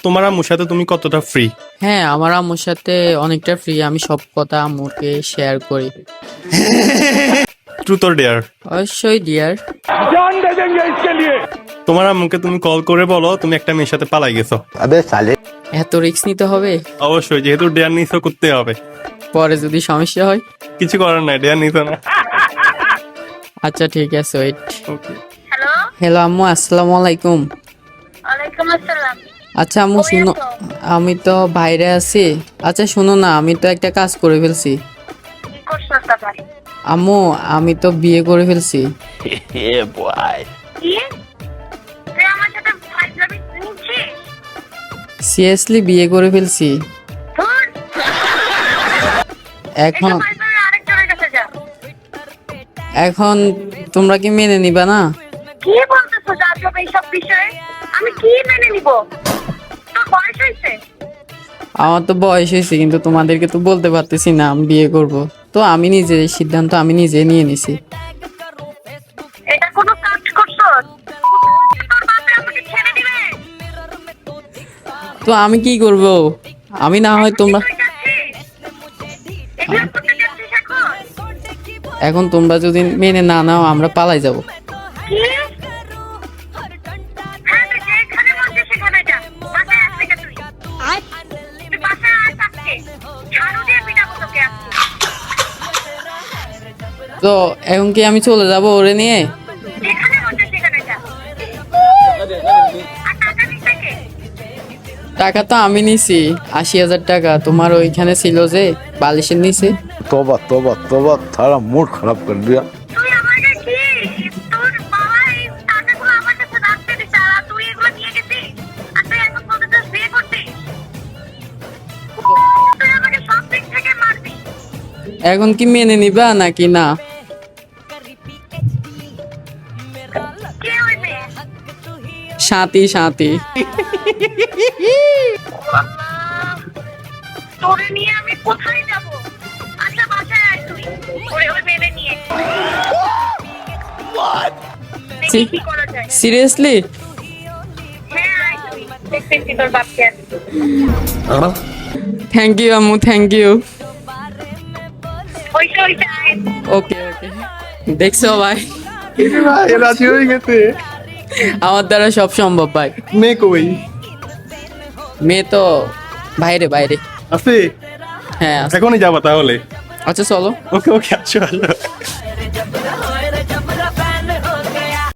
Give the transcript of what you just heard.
তোমার আম্মুর সাথে তুমি কতটা ফ্রি? হ্যাঁ, আমার আম্মুর সাথে অনেকটা ফ্রি। আমি সব কথা আম্মুকে শেয়ার করি। Truth or dare? অবশ্যই ডিয়ার। তোমার আম্মুকে তুমি কল করে বলো তুমি একটা মেয়ের সাথে পালাই গেছো। এত রিস্ক নিতে হবে? অবশ্যই, যেহেতু ডেয়ার নিছো করতে হবে। পরে যদি সমস্যা হয়? কিছু করার নাই, ডেয়ার নিছো না। আচ্ছা ঠিক আছে, ওয়েট। হ্যালো। হ্যালো আম্মু, আসসালামু আলাইকুম। ওয়ালাইকুম আসসালাম। আচ্ছা আম্মু কই শুনো, আছো? আমি তো বাইরে আছি। আচ্ছা শুনো না, আমি তো একটা কাজ করে ফেলছি। কি করছো তারপর? আম্মু, আমি তো বিয়ে করে ফেলছি। কি? তুই আমার সাথে ফাইজলামি নিচ্ছিস? সিরিয়াসলি বিয়ে করে ফেলছি। ধুর, এখন এই ফাইজলামি আরেকজনের কাছে যা। এখন তোমরা কি মেনে নিবা না? কি বলতেছো আজব এইসব বিষয়ে? আমি কি মেনে নিব? তোর বয়স হয়েছে? আমার তো বয়স হয়েছে, কিন্তু তোমাদেরকে তো বলতে পারতেছি না আমি বিয়ে করব। তো আমি নিজে সিদ্ধান্ত আমি নিজে নিয়ে নিছি। এটা কোনো কাজ করছো? তোর বাপে আমাকে ছেড়ে দিবে? তো আমি কি করব? আমি না হয় তোমরা তুই যাচ্ছিস? এগুলো করতে যাচ্ছিস এখন? এখন তোমরা যদি মেনে না নাও আমরা পালাই যাব। কি? হ্যাঁ, তুই যেখানে মর্জি সেখানে যা। বাসায় আসবি না তুই। তুই বাসায় আয় আজকে। ঝাড়ু দিয়ে পিটাবো তোকে আজকে। তো এখন কি আমি চলে যাব ওরে নিয়ে? যেখানে মর্জি সেখানে যা। আর টাকা দিতে কে? টাকা তো আমি নিছি 80,000 টাকা। তোমার ওইখানে ছিল যে বালিশের নিচে। तौबा तौबा तौबा थारा मूड खराब कर दिया। তুই আমাকে কি? তোর বাবা এই টাকাগুলো আমার কাছে রাখতে দিছে আর তুই এগুলো নিয়ে গেছিস? আর তুই এখন বলতেছিস বিয়ে করছিস? তুই আমাকে সব দিক থেকে মারবি। এখন কি মেনে নিবা নাকি না? কে ওই মেয়ে? সাথী সাথী। আল্লাহ, তোরে নিয়ে আমি কোথায় যাব? আচ্ছা বাসায় আয় তুই। ওই মেয়ে নিয়ে। দেখি কি করা যায়। সিরিয়াসলি? হ্যাঁ আয় তুই। দেখতেছি তোর বাপকে। থ্যাংক ইউ আম্মু, থ্যাংক ইউ। ওইটা আয়। ওকে ওকে। দেখছো ভাই, ভাই রাজি হয়ে গেছে। আমার দ্বারা সব সম্ভব ভাই। মেয়ে কই মেয়ে তো বাইরে বাইরে। আছে? হ্যাঁ আছে। এখনই যাবা তাহলে? আচ্ছা চলো। ওকে ওকে, আসো আসো।